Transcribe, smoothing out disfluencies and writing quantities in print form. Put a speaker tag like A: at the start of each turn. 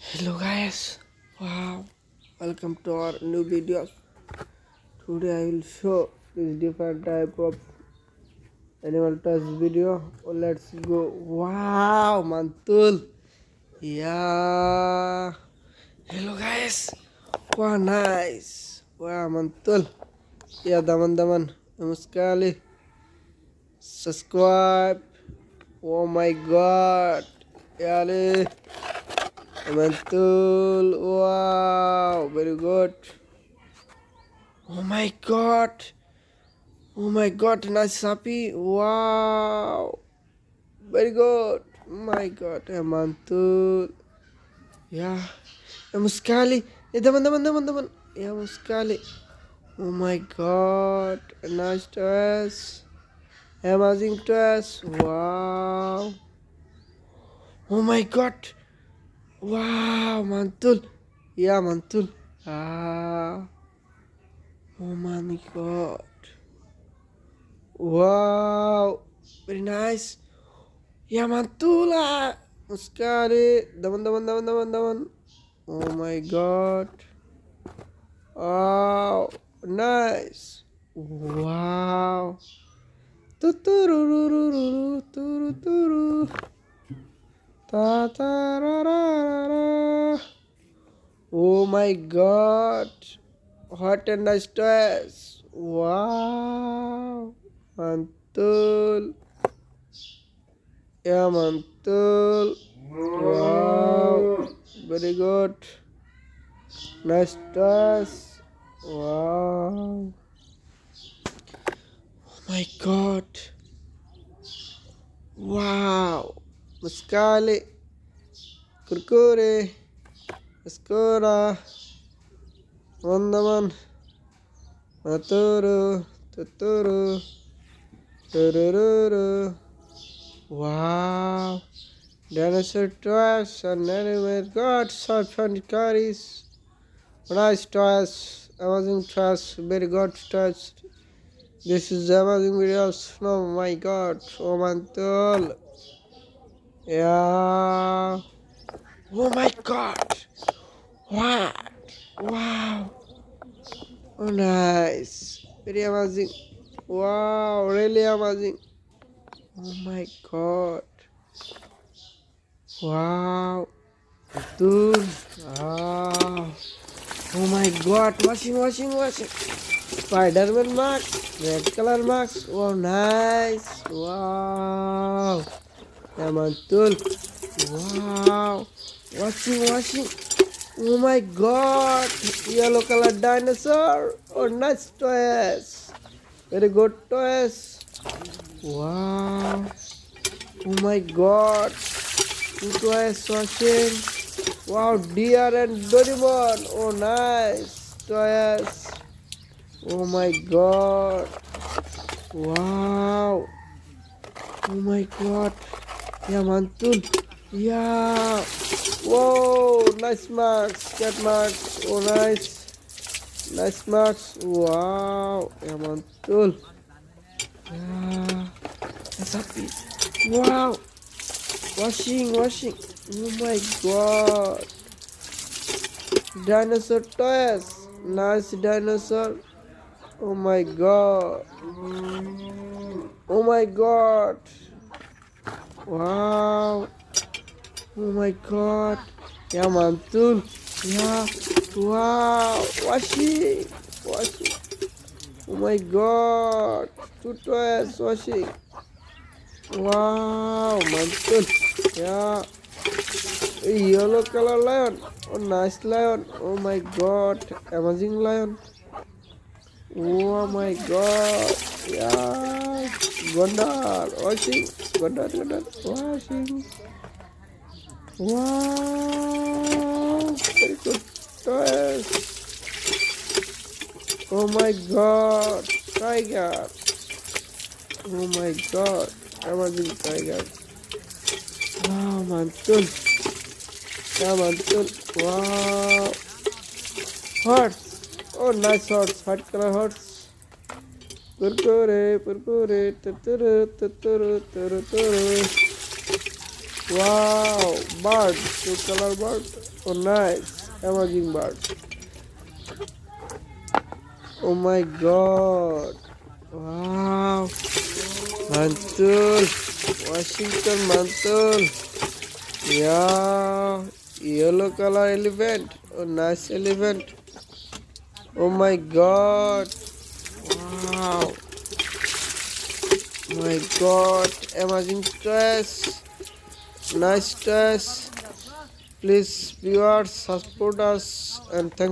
A: Hello guys, wow, welcome to our new video. Today I will show this different type of animal toys video. Oh, let's go. Wow, mantul. Yeah. Hello guys. Wow, nice. Wow, mantul. Ya teman-teman, sekali subscribe. Oh my god. Ya le. Mantul. Wow, very good. Oh my god. Oh my god, nice sapi. Wow. Very good. Oh my god, mantul. Ya, sekali. Teman-teman. Ya, sekali. Oh my god, nice toys. Amazing toys. Wow. Oh my god. Wow, mantul. Ya, mantul. Ah. Oh my god. Wow. Very nice. Ya, mantul lah. Sekali. Teman-teman. Oh my god. Wow. Nice. Wow. Tutururururu, turuturu. Ta-ta-ra-ra-ra-ra. Oh my god. What a nice toys. Wow. Mantul. Ya, mantul. Wow. Very good. Nice toys. Wow. Oh my god. Wow. Sekali. Kura-kura. Skora. Teman-teman. Maturu. Tuturu. Turururu. Wow. Dinosaur toys and animal god short fun carries. Nice toys. Amazing toys. Very good toys. This is amazing videos. Oh my god. Oh mantul. Yeah. Oh my god. What? Wow. Oh nice. Very amazing. Wow. Really amazing. Oh my god. Wow. Dude. Ah. Oh my god. Washing. Spider-Man mask. Red color mask. Oh nice. Wow. Yeah, mantul. Wow. Washing. Oh my god. Yellow color dinosaur. Oh nice toys. Very good toys. Wow. Oh my god. Two toys washing. Wow, deer and Doraemon. Oh nice toys. Oh my god. Wow. Oh my god. Yeah, mantul. Yeah. Whoa, nice marks. Cat marks. Oh nice. Nice marks. Wow. Yeah, mantul. Yeah. Sapi. Wow. Washing. Oh my god. Dinosaur toys. Nice dinosaur. Oh my god. Oh my god. Wow. Oh my god. Yeah, mantul. Yeah. Wow. Washing. Oh my god. Two toys washing. Wow, mantul. Yeah. A yellow color lion. Oh, nice lion. Oh my god. Amazing lion. Oh my god. Yeah. Gondar. Washing. Washing. Wow. Very good toys. Oh my god. Tiger. Oh my god. Amazing tiger. Wow, mantul. Yeah, mantul. Wow. Horse. Oh, nice horse. White color horse. Kurkure. Tuturu. Wow, bird, two color bird. Oh, nice, amazing bird. Oh my god. Wow, mantul, Washington mantul. Yeah, yellow color elephant. Oh, nice elephant. Oh my god. Wow. My god. Amazing dress. Nice dress. Please viewers support us and thanks.